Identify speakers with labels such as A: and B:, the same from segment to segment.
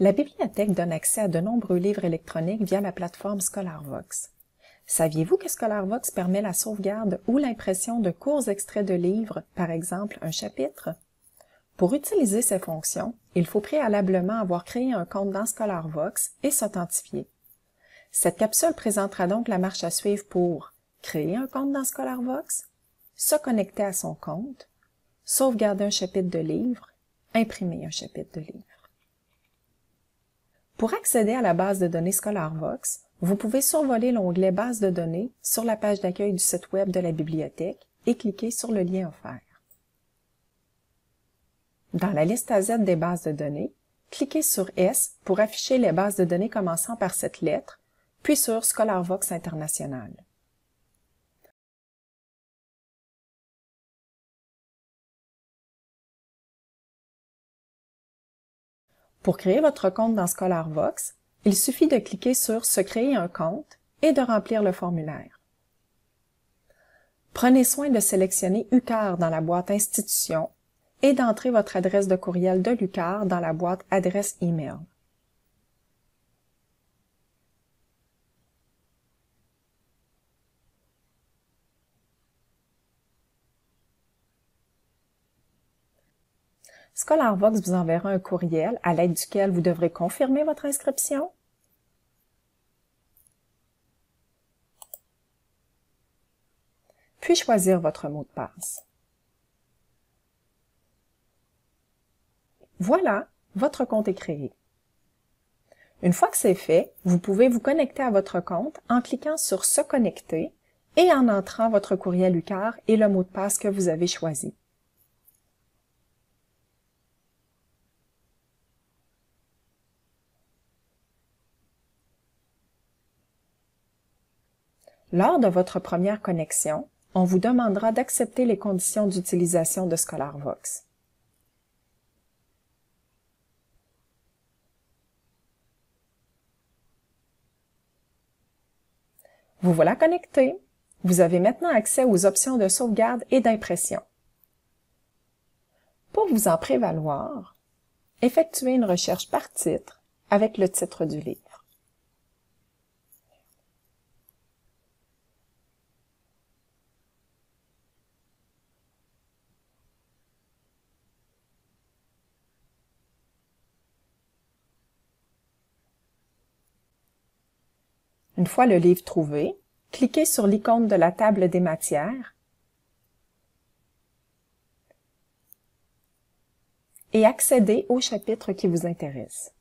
A: La bibliothèque donne accès à de nombreux livres électroniques via la plateforme ScholarVox. Saviez-vous que ScholarVox permet la sauvegarde ou l'impression de courts extraits de livres, par exemple un chapitre? Pour utiliser ces fonctions, il faut préalablement avoir créé un compte dans ScholarVox et s'authentifier. Cette capsule présentera donc la marche à suivre pour créer un compte dans ScholarVox, se connecter à son compte, sauvegarder un chapitre de livre, imprimer un chapitre de livre. Pour accéder à la base de données ScholarVox, vous pouvez survoler l'onglet Base de données sur la page d'accueil du site web de la bibliothèque et cliquer sur le lien offert. Dans la liste à Z des bases de données, cliquez sur S pour afficher les bases de données commençant par cette lettre, puis sur ScholarVox International. Pour créer votre compte dans ScholarVox, il suffit de cliquer sur « Se créer un compte » et de remplir le formulaire. Prenez soin de sélectionner UQAR dans la boîte Institution et d'entrer votre adresse de courriel de l'UQAR dans la boîte Adresse email. ScholarVox vous enverra un courriel à l'aide duquel vous devrez confirmer votre inscription, puis choisir votre mot de passe. Voilà, votre compte est créé. Une fois que c'est fait, vous pouvez vous connecter à votre compte en cliquant sur « Se connecter » et en entrant votre courriel UQAR et le mot de passe que vous avez choisi. Lors de votre première connexion, on vous demandera d'accepter les conditions d'utilisation de ScholarVox. Vous voilà connecté. Vous avez maintenant accès aux options de sauvegarde et d'impression. Pour vous en prévaloir, effectuez une recherche par titre avec le titre du livre. Une fois le livre trouvé, cliquez sur l'icône de la table des matières et accédez au chapitre qui vous intéresse.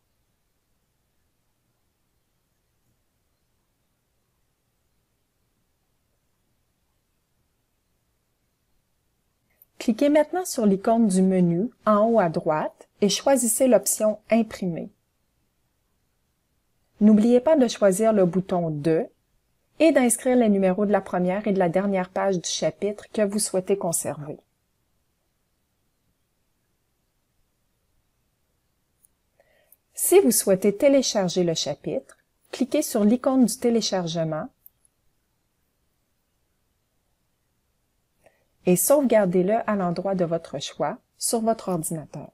A: Cliquez maintenant sur l'icône du menu en haut à droite et choisissez l'option « Imprimer ». N'oubliez pas de choisir le bouton « De » et d'inscrire les numéros de la première et de la dernière page du chapitre que vous souhaitez conserver. Si vous souhaitez télécharger le chapitre, cliquez sur l'icône du téléchargement et sauvegardez-le à l'endroit de votre choix sur votre ordinateur.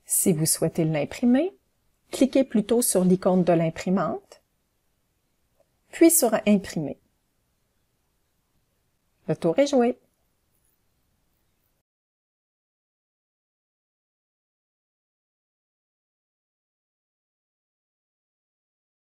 A: Si vous souhaitez l'imprimer, cliquez plutôt sur l'icône de l'imprimante, puis sur « Imprimer ». Le tour est joué.